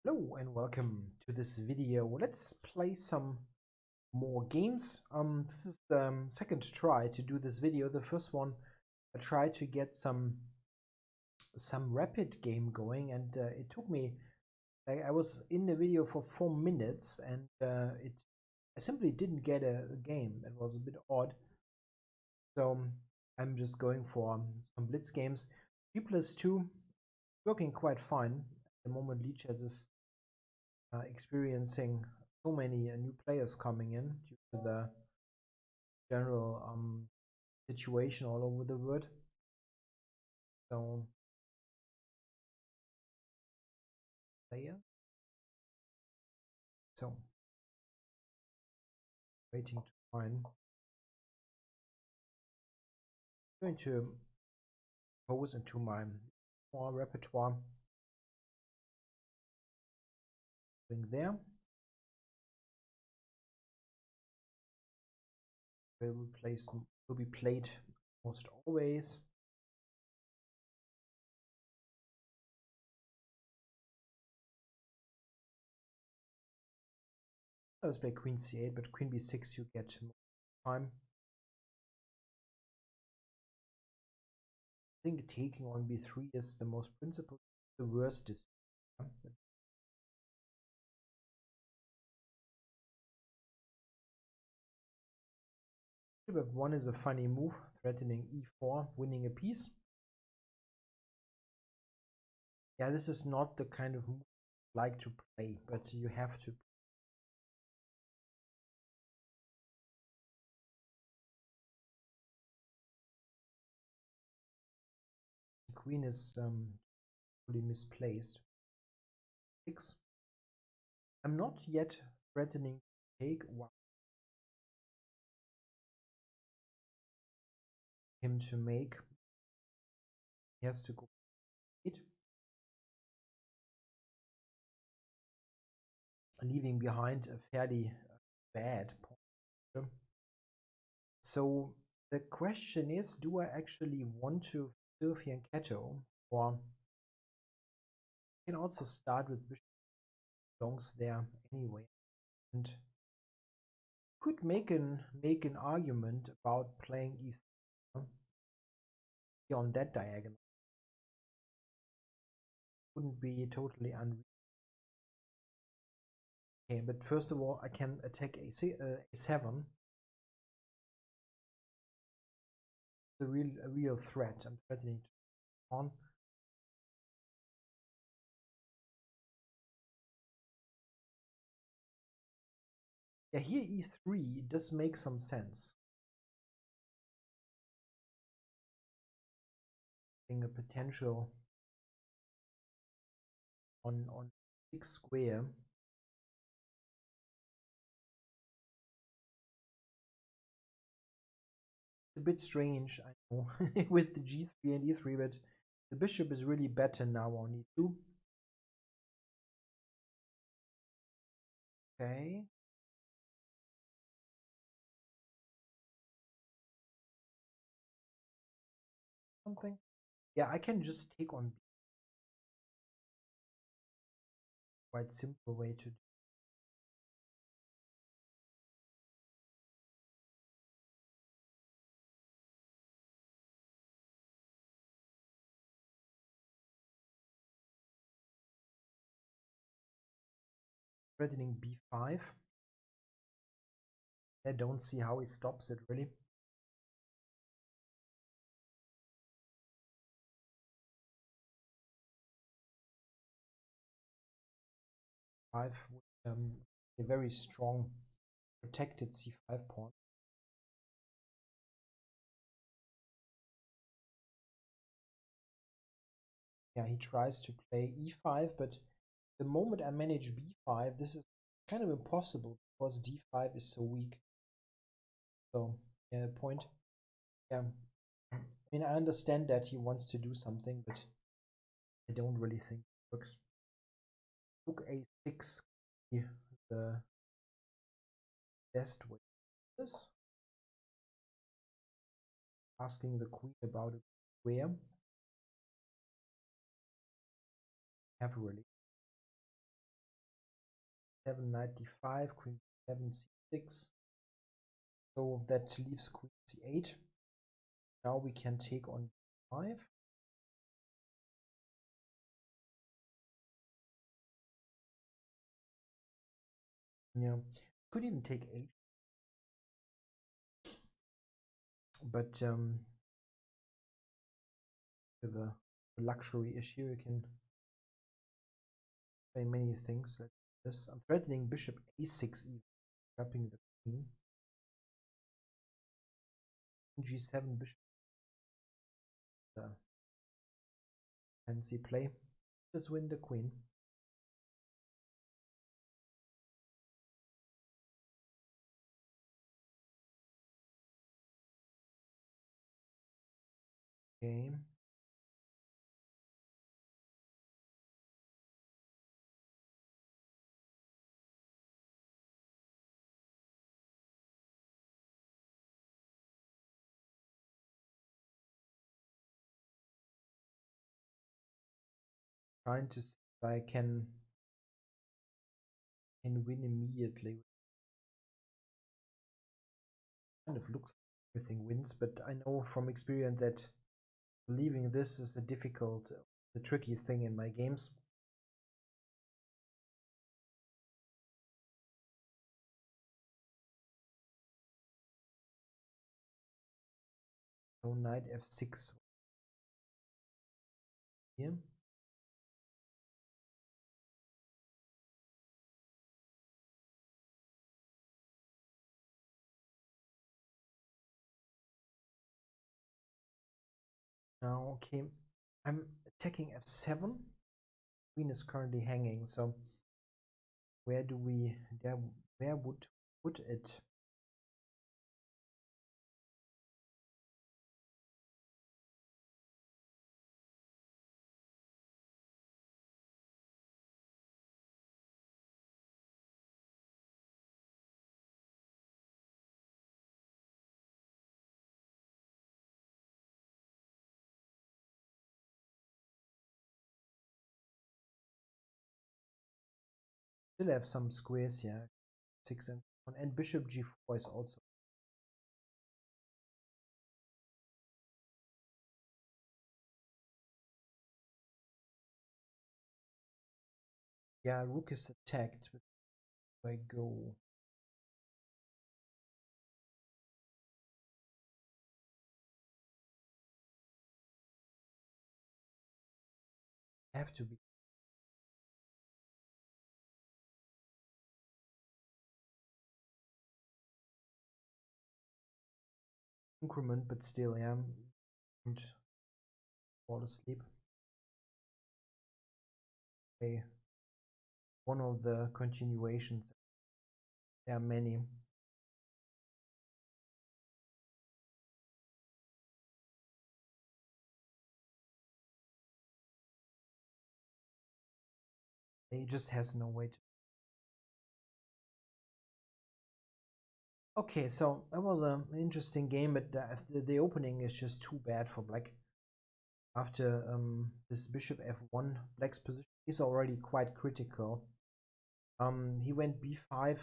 Hello and welcome to this video. Let's play some more games. This is the second try to do this video. The first one I tried to get some rapid game going, and it took me. I was in the video for 4 minutes, and I simply didn't get a game. It was a bit odd. So I'm just going for some blitz games. 3+2 working quite fine at the moment. Lichess is experiencing so many new players coming in due to the general situation all over the world. So, player. So, waiting to find. I'm going to pose into my more repertoire. Going there. Will be played almost always. Let's play queen c8, but queen b6 you get more time. I think taking on b3 is the most principled. The worst is bishop f1 is a funny move, threatening e4, winning a piece. Yeah, this is not the kind of move I like to play, but you have to. The queen is fully misplaced. 6. I'm not yet threatening to take him to make. He has to go 8, leaving behind a fairly bad point. So the question is, do I actually want to fill fianchetto, or I can also start with bishop belongs there anyway, and could make an argument about playing e3 on that diagonal. Wouldn't be totally unreasonable. Okay, but first of all, I can attack a7. It's a real threat. I'm threatening to pawn. Yeah, here e3 does make some sense. Having a potential on 6 square. It's a bit strange, I know, with the g3 and e3, but the bishop is really better now on e2. Okay. Something. Yeah, I can just take on b. Quite simple way to do. Threatening b5. I don't see how he stops it really. With a very strong protected c5 pawn. Yeah, he tries to play e5, but the moment I manage b5, this is kind of impossible because d5 is so weak. So, yeah, point. Yeah, I mean, I understand that he wants to do something, but I don't really think it works. Rook a6, the best way. This asking the queen about it. Where have really 7, knight d5, queen 7, c6. So that leaves queen c8. Now we can take on d5. Yeah, could even take h, but with a luxury issue, you can play many things like this. I'm threatening bishop a6, even trapping the queen. G7 bishop. Fancy play. Just win the queen. Okay. Trying to see if I can win immediately. Kind of looks like everything wins, but I know from experience that believing this is a difficult, a tricky thing in my games. So knight f6 here. Now, okay, I'm attacking f7. Queen is currently hanging, so where do we, where would put it? Still have some squares here, 6 and 1, and bishop g4 is also. Yeah, rook is attacked. Where do I go? I have to be increment, but still, yeah, and fall asleep. Okay, one of the continuations. There are many. He just has no way to. Okay, so that was an interesting game, but the opening is just too bad for black. After this bishop f1, black's position is already quite critical. He went b5.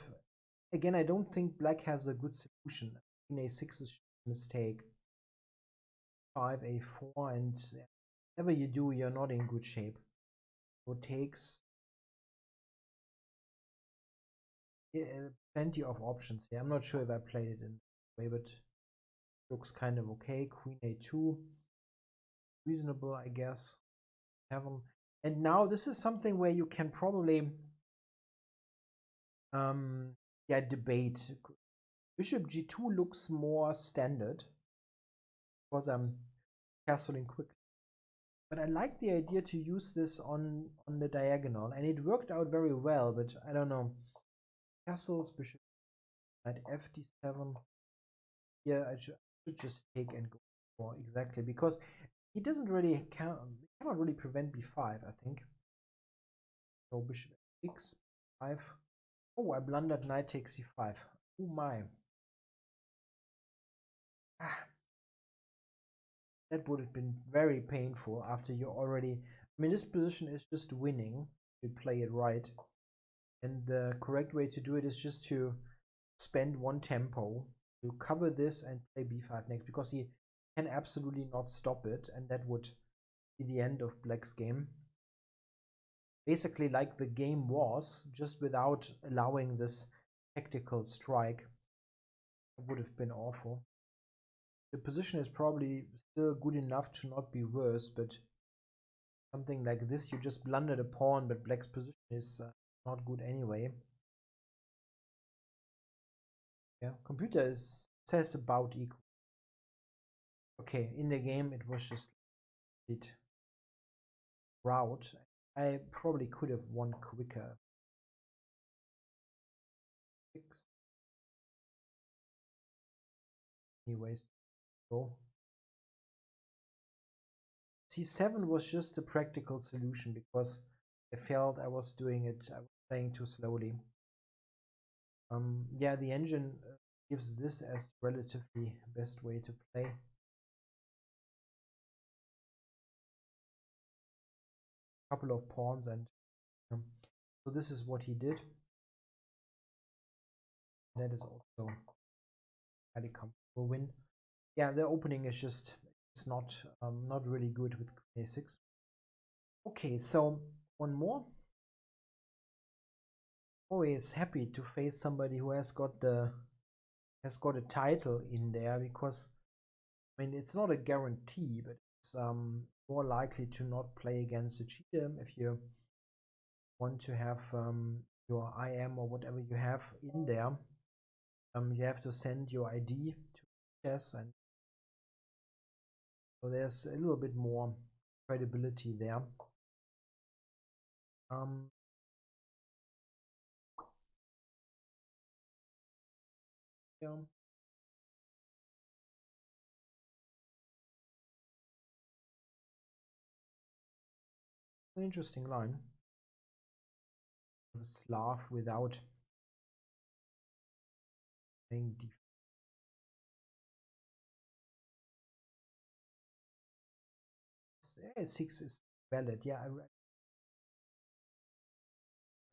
Again, I don't think black has a good solution. Queen a6 is a mistake. 5 a4, and whatever you do, you're not in good shape. So takes plenty of options here. I'm not sure if I played it in the way, but looks kind of okay. Queen a2, reasonable, I guess. 7. And now this is something where you can probably yeah, debate. Bishop g2 looks more standard because I'm castling quickly. But I like the idea to use this on the diagonal, and it worked out very well, but I don't know. Castles, bishop knight fd7. Yeah, I should just take and go for exactly, because he doesn't really cannot really prevent b5, I think. So bishop 6, 5. Oh, I blundered knight takes c5. Oh my. Ah, that would have been very painful after you already. I mean, this position is just winning. You play it right. And the correct way to do it is just to spend one tempo to cover this and play b5 next, because he can absolutely not stop it, and that would be the end of black's game. Basically like the game was, just without allowing this tactical strike. It would have been awful. The position is probably still good enough to not be worse, but something like this, you just blundered a pawn, but black's position is not good anyway. Yeah, computer says about equal. Okay, in the game it was just it route. I probably could have won quicker. 6. Anyways, go. C7 was just a practical solution because I felt I was doing it, I was playing too slowly. Yeah, the engine gives this as relatively best way to play. Couple of pawns, and so this is what he did. That is also a highly comfortable win. Yeah, the opening is just, it's not really good with queen a6. Okay, so one more. Always happy to face somebody who has got a title in there, because I mean it's not a guarantee, but it's more likely to not play against a cheater if you want to have your IM or whatever you have in there. You have to send your ID to chess, and so there's a little bit more credibility there. Yeah. An interesting line. A Slav without playing d. A6 is valid. Yeah, I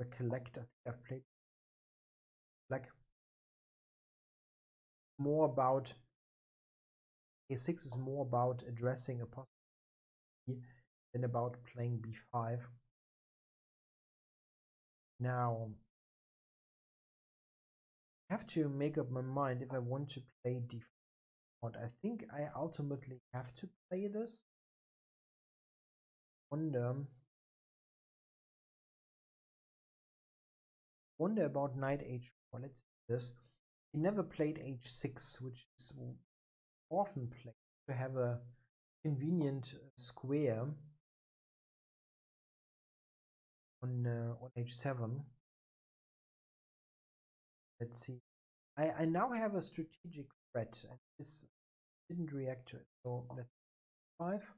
recollect. I think I've played black. More about a6 is more about addressing a possibility than about playing b5. Now, I have to make up my mind if I want to play d4. I think I ultimately have to play this. Wonder about knight h4. Let's do this. He never played h6, which is often played to have a convenient square on h7. Let's see. I now have a strategic threat, and this didn't react to it. So let's 5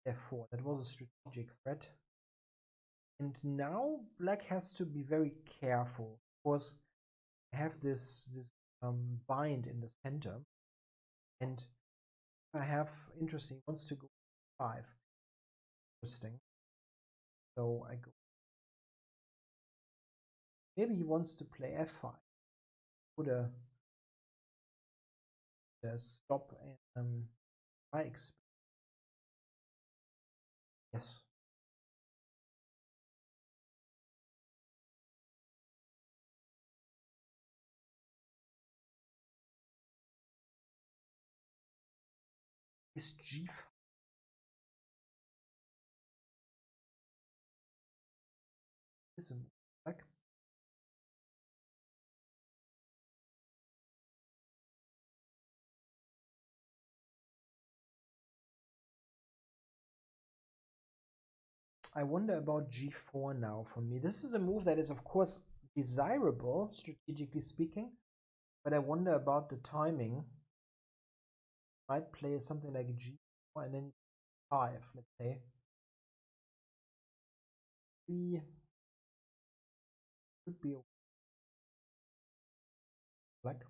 f4. That was a strategic threat. And now black has to be very careful, because I have this bind in the center, and I have interesting wants to go 5. Interesting. So I go. Maybe he wants to play f5. Put a stop and I expect. Yes. Is g5. Is a black. I wonder about g4 now for me. This is a move that is, of course, desirable, strategically speaking, but I wonder about the timing. Might play something like g4 and then 5, let's say. 3 could be black.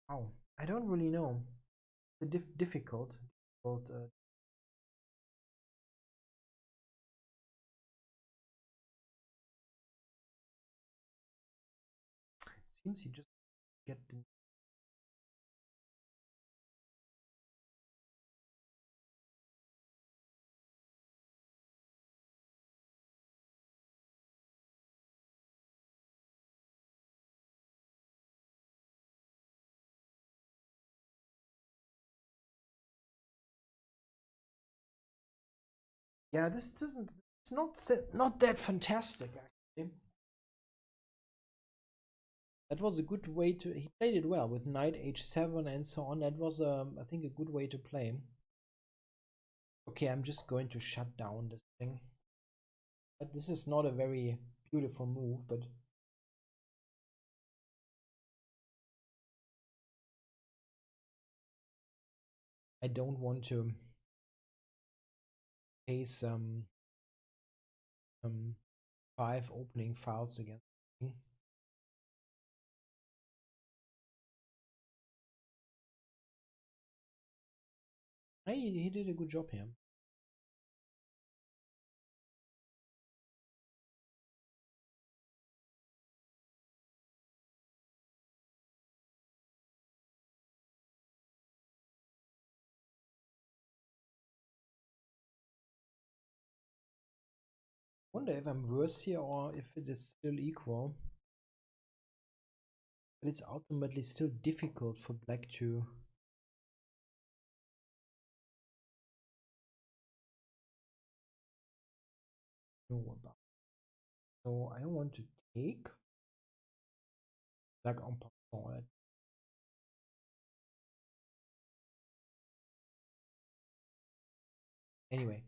Wow, I don't really know. difficult. It seems you just get the yeah. This doesn't. It's not that fantastic actually. That was a good way to. He played it well with knight h7 and so on. That was I think a good way to play. Okay, I'm just going to shut down this thing. But this is not a very beautiful move, but I don't want to face 5 opening files again. He did a good job here. Wonder if I'm worse here or if it is still equal. But it's ultimately still difficult for black to know about. So I want to take black en passant. Anyway.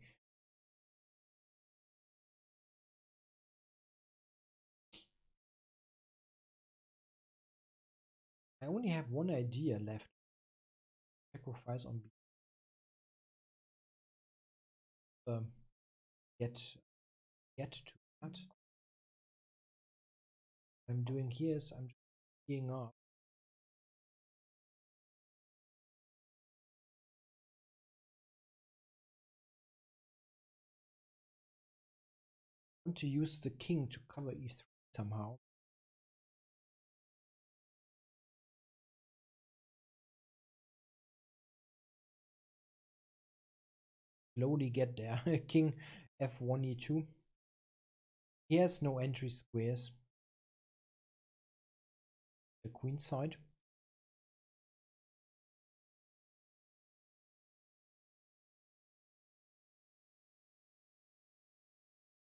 I only have one idea left. Sacrifice on B. Get to that. What I'm doing here is I'm just keying up. I want to use the king to cover e3 somehow. Slowly get there. King f1 e2. He has no entry squares. The queen side.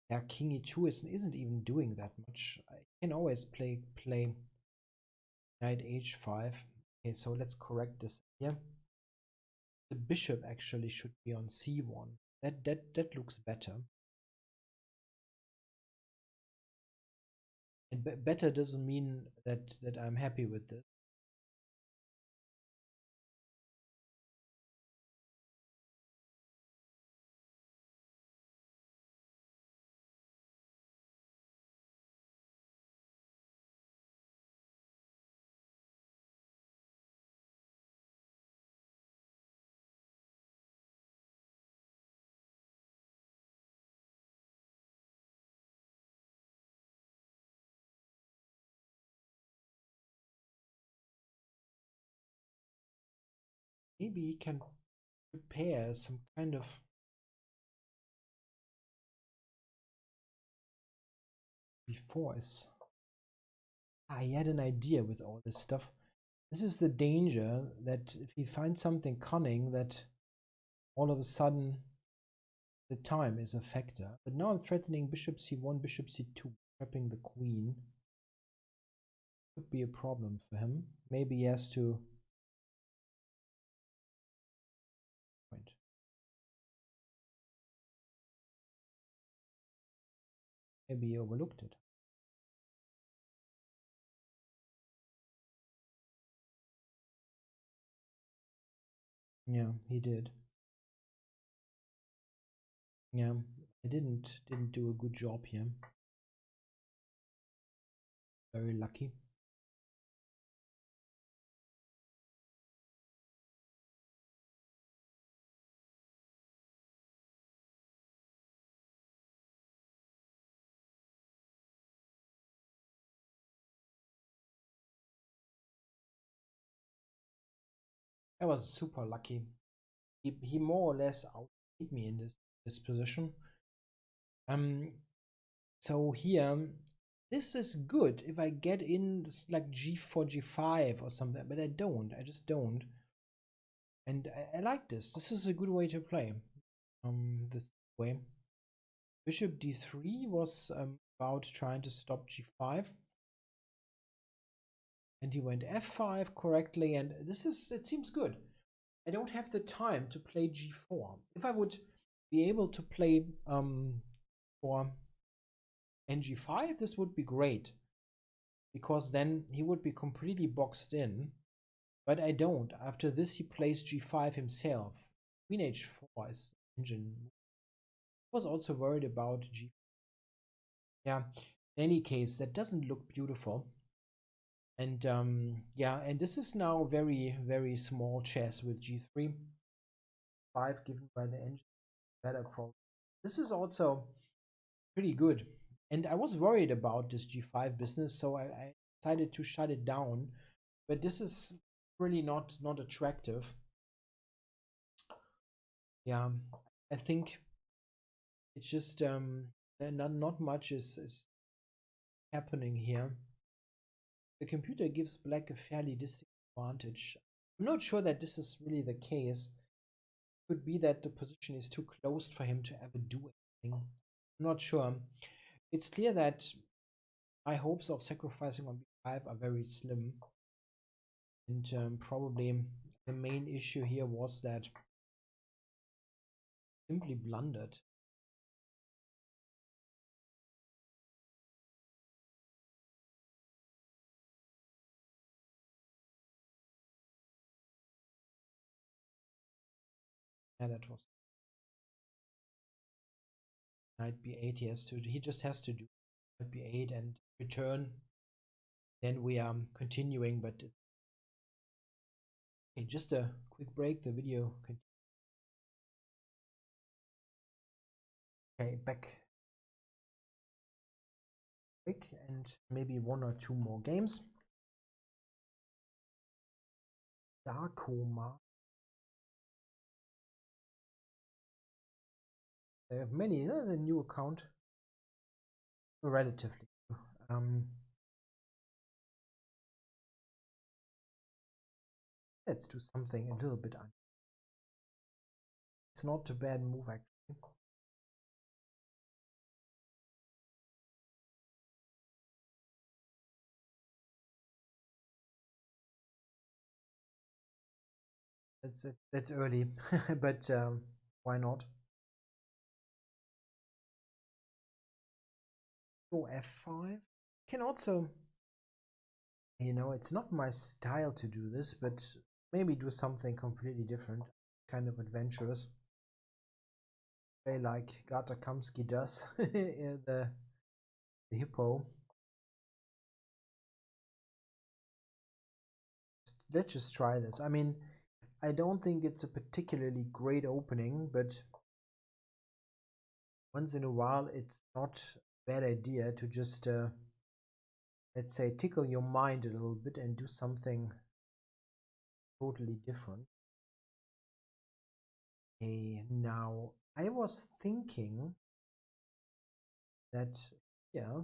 Yeah, king e2 isn't even doing that much. I can always play knight h5. Okay, so let's correct this here. The bishop actually should be on c1. That looks better. And better doesn't mean that I'm happy with this. Maybe he can prepare some kind of before is. He had an idea with all this stuff. This is the danger that if he finds something cunning that all of a sudden the time is a factor. But now I'm threatening bishop c1, bishop c2, trapping the queen. Could be a problem for him. Maybe he has to wait. Maybe he overlooked it. Yeah, he did. Yeah, I didn't do a good job here. Very lucky. I was super lucky. He more or less outplayed me in this position. Um, so here, this is good if I get in like g4, g5 or something, but I don't. I just don't. And I like this. This is a good way to play. This way. Bishop d3 was about trying to stop g5. And he went f5 correctly, and it seems good. I don't have the time to play g4. If I would be able to play for ng5, this would be great, because then he would be completely boxed in. But I don't. After this, he plays g5 himself. Queen h4 is engine. I was also worried about g. Yeah. In any case, that doesn't look beautiful. And yeah, and this is now very, very small chess with g3. 5 given by the engine. Better probably. This is also pretty good. And I was worried about this g5 business, so I decided to shut it down. But this is really not attractive. Yeah, I think it's just not much is happening here. The computer gives black a fairly distinct advantage. I'm not sure that this is really the case. It could be that the position is too closed for him to ever do anything. I'm not sure. It's clear that my hopes of sacrificing on b5 are very slim. And probably the main issue here was that simply blundered. Yeah, that was knight b8. He just has to do knight b8 and return. Then we are continuing, but okay, just a quick break. The video continues. Okay, back break and maybe one or two more games. Darkoma. They have many. The new account, relatively. Let's do something a little bit. It's not a bad move actually. That's early, but why not? Go f5. Can also, it's not my style to do this, but maybe do something completely different, kind of adventurous. Play like Gata Kamsky does, the hippo. Let's just try this. I mean, I don't think it's a particularly great opening, but once in a while, it's not a bad idea to just, let's say, tickle your mind a little bit and do something totally different. Okay, now I was thinking that, yeah,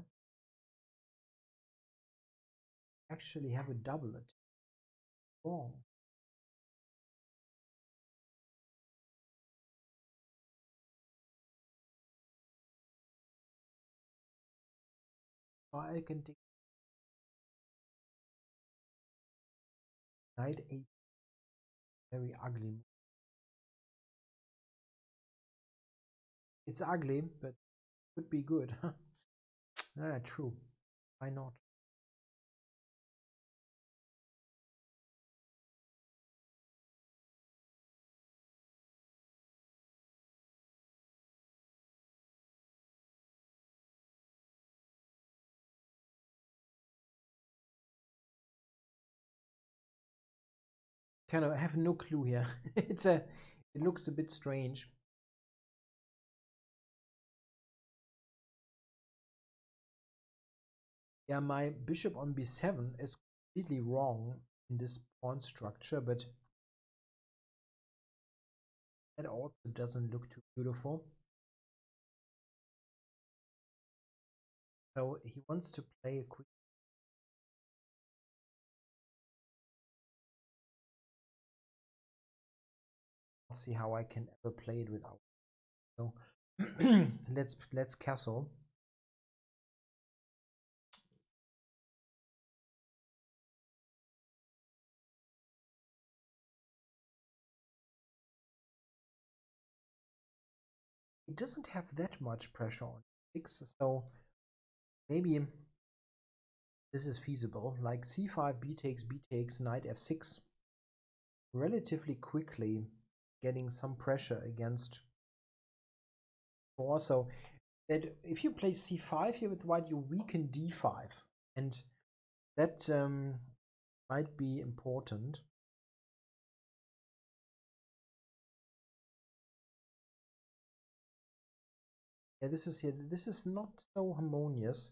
actually have a doublet. Wrong. I can take knight 8. Very ugly. It's ugly, but could be good. Yeah, true. Why not? Kind of, I have no clue here. It looks a bit strange. Yeah, my bishop on b7 is completely wrong in this pawn structure, but That also doesn't look too beautiful. So he wants to play a quick. I'll see how I can ever play it without. So let's castle. It doesn't have that much pressure on 6, so maybe this is feasible. Like c5, b takes, knight f6. Relatively quickly getting some pressure against 4. So that if you play c5 here with white, you weaken d5, and that might be important. Yeah, this is here. This is not so harmonious.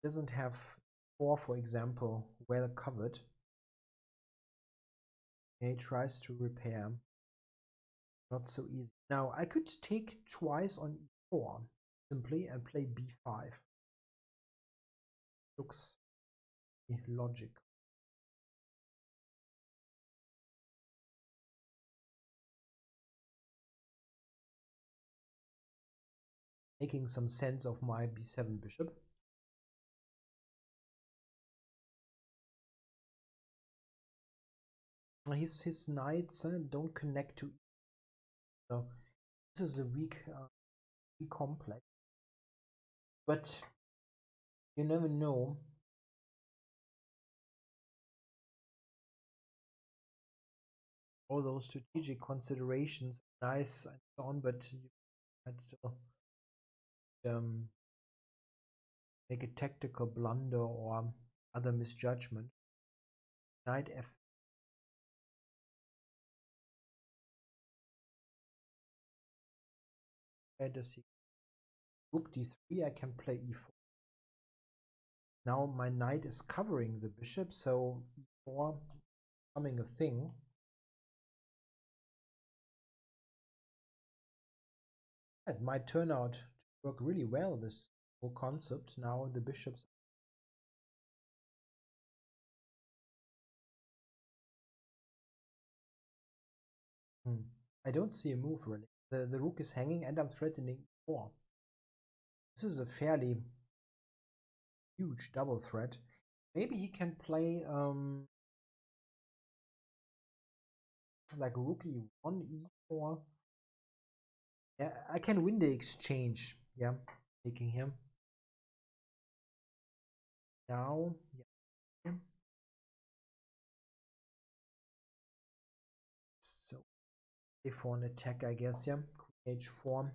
It doesn't have 4, for example, well covered. He tries to repair. Not so easy. Now I could take twice on e4 simply and play b5. Looks logic. Making some sense of my b7 bishop. His knights don't connect to, so this is a weak complex, but you never know. All those strategic considerations, nice and so on, but you might still make a tactical blunder or other misjudgment. Knight f. Where does he? Rook d3. I can play e4. Now my knight is covering the bishop, so e4 becoming a thing. It might turn out to work really well, this whole concept. Now the bishops. I don't see a move really. The rook is hanging and I'm threatening e4. This is a fairly huge double threat. Maybe he can play like rook e1, e4. Yeah, I can win the exchange. Yeah, taking him. Now, yeah. So, for an attack, I guess, yeah. Queen h4.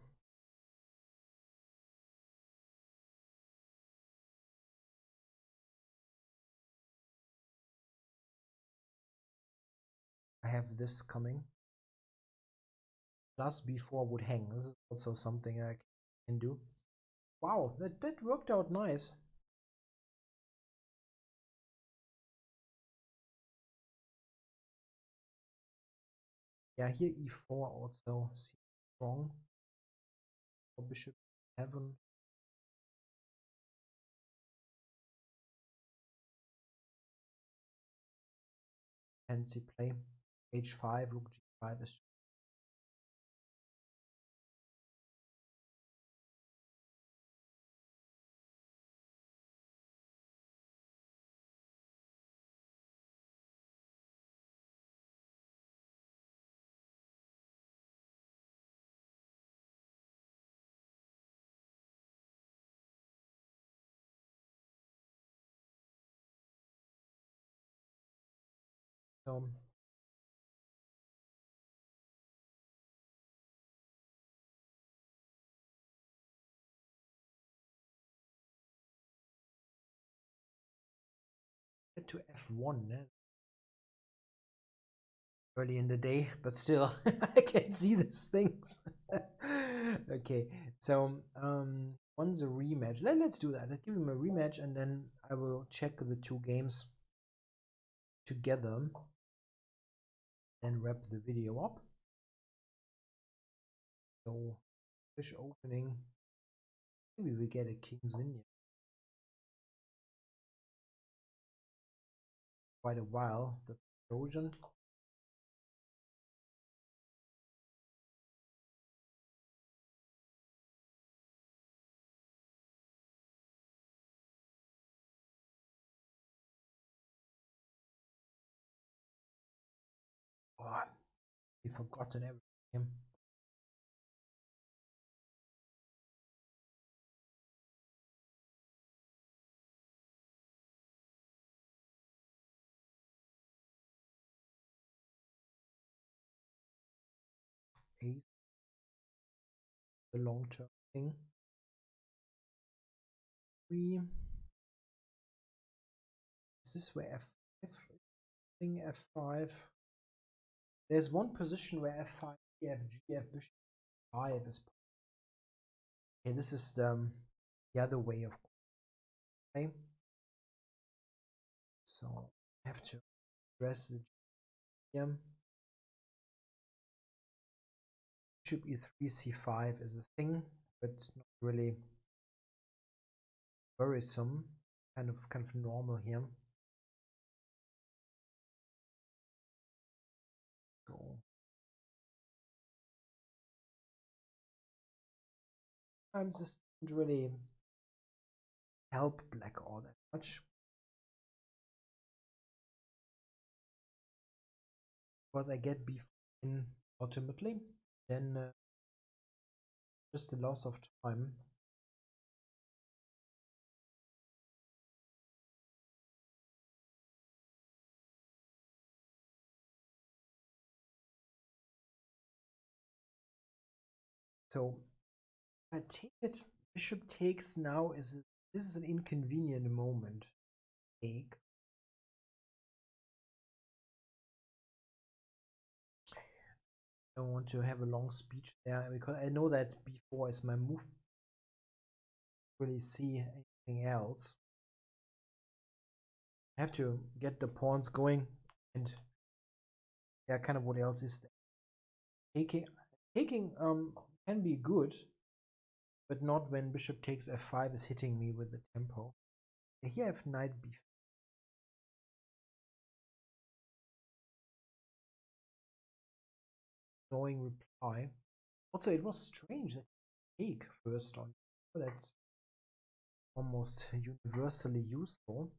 I have this coming. Plus b4 would hang. This is also something I can do. Wow, that worked out nice. Yeah, here e4 also strong. Bishop 7. Fancy play. h5, rook g5 is. So to f1. Early in the day, but still I can see these things. Okay, so once a rematch. Let's do that. Let's give him a rematch and then I will check the 2 games together and wrap the video up. So fish opening. Maybe we get a king's Indian. Quite a while. The Trojan. Oh, we forgotten everything. Eight, the long-term thing. 3. Is this where F5? Thing F5. There's one position where F5, F, G, F, bishop 5 is. Okay, this is the other way of play. So I have to address the GM. Bishop E3, C5 is a thing, but not really worrisome. Kind of normal here. Go. Sometimes this doesn't really help black all that much. Because I get b4 in ultimately, then just a loss of time. So I take it bishop takes now this is an inconvenient moment. Take. I don't want to have a long speech there because I know that b4 is my move. Really see anything else. I have to get the pawns going, and yeah, kind of what else is there? Taking can be good, but not when bishop takes f5 is hitting me with the tempo. Here I have knight b4. Annoying reply. Also, it was strange that take first on. That's almost universally useful.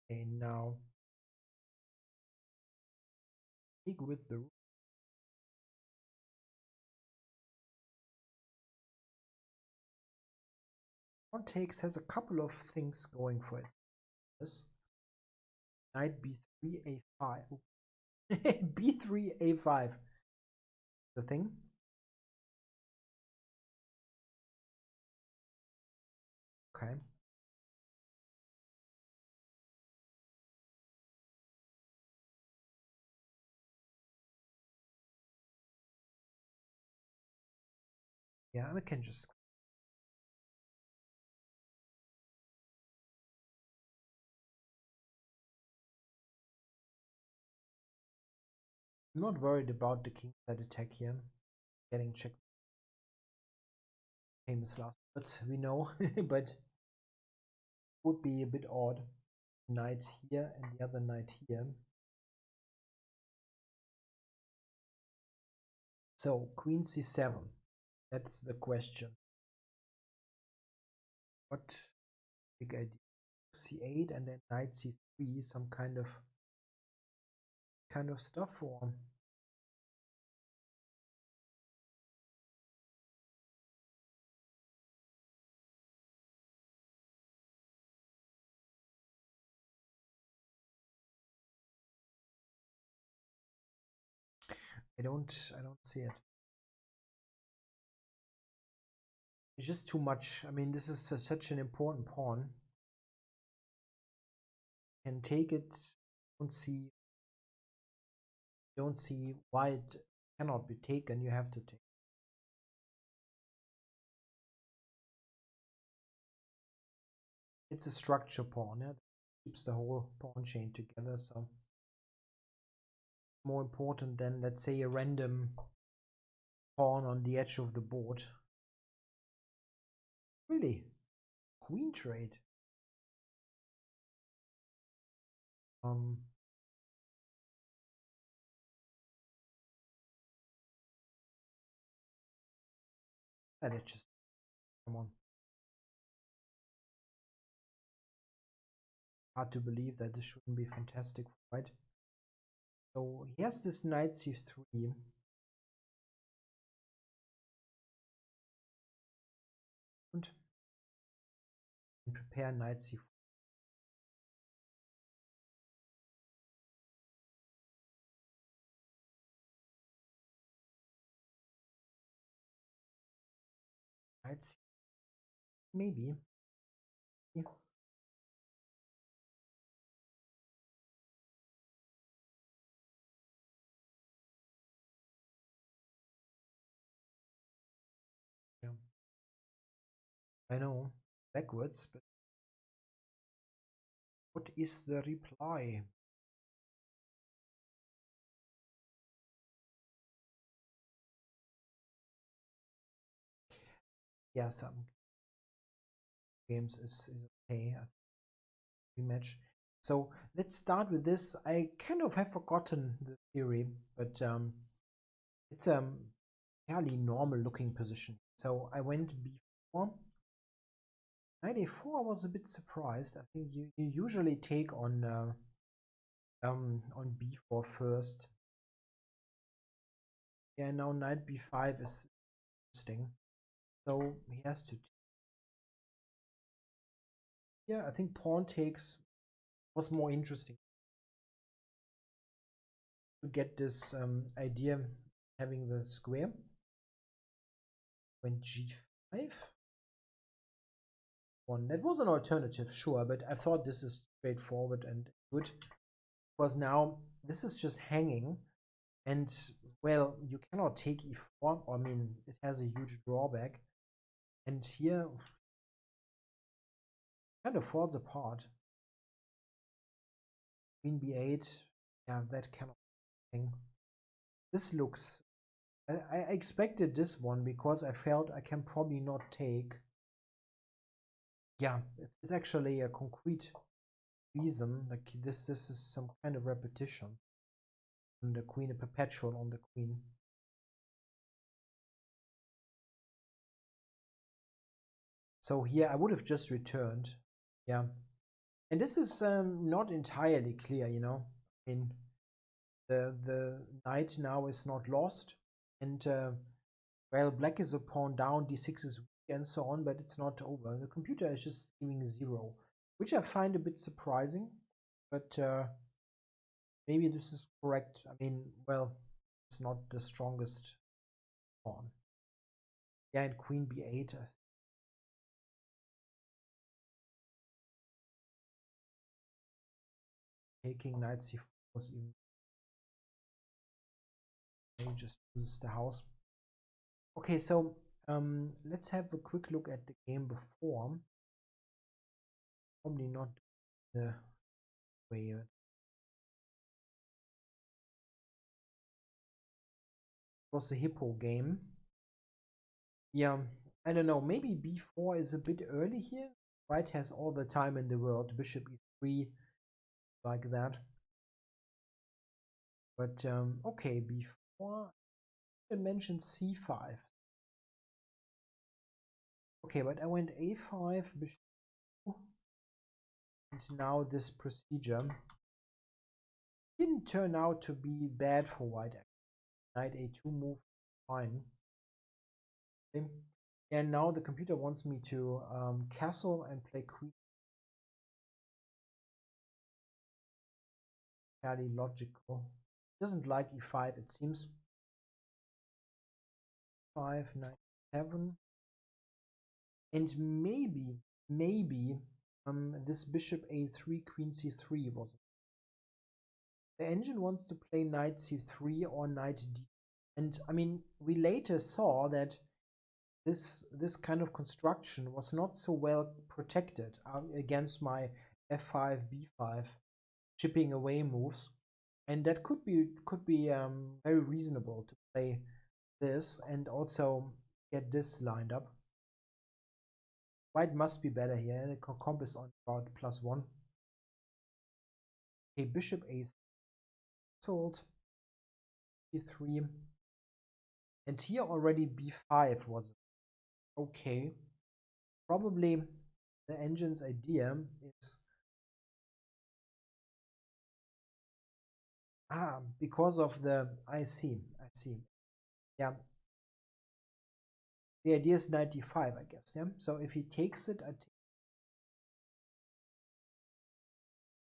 And now take with the rook. Pawn takes has a couple of things going for it. This knight b3 a5. b3 a5. The thing. Okay. Yeah, I can just. I'm not worried about the kingside attack here. Getting checked. Famous last words we know, but would be a bit odd. Knight here and the other knight here. So queen c7. That's the question. What big idea? C8 and then knight c3, some kind of stuff, or I don't see it. It's just too much. I mean, this is such an important pawn. Can take it. Don't see why it cannot be taken. You have to take. It's a structure pawn. Yeah, that keeps the whole pawn chain together. So more important than, let's say, a random pawn on the edge of the board. Really? Queen trade. And it just, come on. Hard to believe that this shouldn't be fantastic, right? So he has this knight c3. And prepare knight c4. Knight c, maybe. Yeah. Yeah. I know, backwards, but what is the reply? Yeah, some games is okay. Rematch. So let's start with this. I kind of have forgotten the theory, but it's a fairly normal looking position. So I went b4. Knight a4, I was a bit surprised. I think you usually take on b4 first. Yeah, now knight b5 is interesting. So he has to. Yeah, I think pawn takes was more interesting to get this idea having the square. Went g5. One that was an alternative, sure, but I thought this is straightforward and good because now this is just hanging, and well, you cannot take e4. I mean, it has a huge drawback, and here kind of falls apart. Queen b8, yeah, that cannot thing. This looks. I expected this one because I felt I can probably not take. Yeah, it's actually a concrete reason. Like this is some kind of repetition. And the queen, a perpetual on the queen. So here I would have just returned. Yeah. And this is not entirely clear, you know. I mean, the knight now is not lost. And, well, black is a pawn down, d6 is weak, and so on, but it's not over. The computer is just giving 0, which I find a bit surprising. But maybe this is correct. I mean, well, it's not the strongest pawn. Yeah, and queen b8, taking knight c4 was even. He just loses the house. Okay, so let's have a quick look at the game before. Probably not the way it was, the hippo game. Yeah, I don't know. Maybe b4 is a bit early here. White has all the time in the world. Bishop e3, like that. But okay, b4. I mentioned c5. Okay, but I went a5, bishop, and now this procedure didn't turn out to be bad for white. Knight a2 move, fine. Okay. And now the computer wants me to castle and play queen. Fairly logical. Doesn't like e5, it seems. 5, 9, 7. And maybe this bishop a3, queen c3 was. The engine wants to play knight c3 or knight d. And I mean, we later saw that this kind of construction was not so well protected against my f5, b5 chipping away moves. and that could be very reasonable to play this and also get this lined up. White must be better here. The comp is on about +1. Okay, bishop a3, sold c3, and here already b5 was okay. Probably the engine's idea is because of the I see. Yeah, the idea is 95, I guess. Yeah, so if he takes it,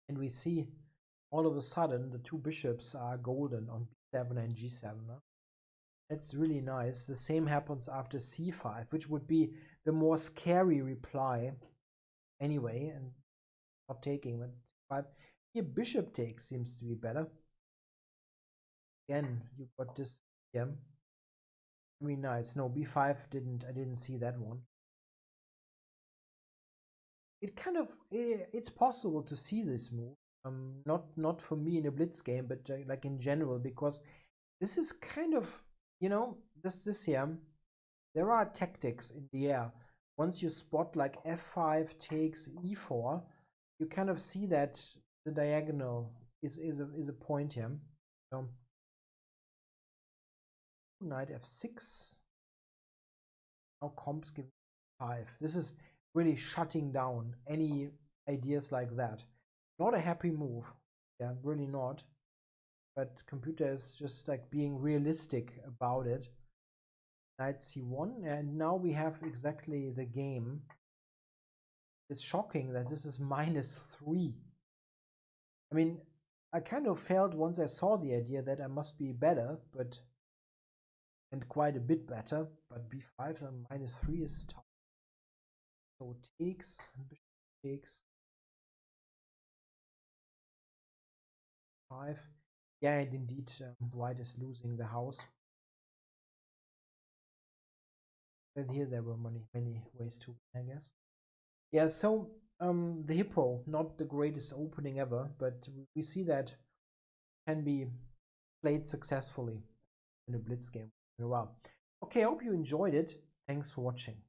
and we see all of a sudden the two bishops are golden on b7 and g7. Huh? That's really nice. The same happens after c5, which would be the more scary reply anyway, and not taking, but c5. Here bishop takes seems to be better. Again, you got this. Yeah, very nice. No, b5 I didn't see that one. It kind of it's possible to see this move. Not for me in a blitz game, but like in general, because this is kind of, you know, this here. There are tactics in the air. Once you spot like f5 takes e4, you kind of see that the diagonal is a point here. So knight f6. Now comps give 5. This is really shutting down any ideas like that. Not a happy move. Yeah, really not. But computer is just like being realistic about it. Knight c1, and now we have exactly the game. It's shocking that this is -3. I mean, I kind of felt once I saw the idea that I must be better, and quite a bit better, but b5 and -3 is tough. So takes, bishop takes 5. Yeah, and indeed, white is losing the house. And here there were many ways to win, I guess. Yeah, so the hippo, not the greatest opening ever, but we see that can be played successfully in a blitz game in a while. Okay, I hope you enjoyed it. Thanks for watching.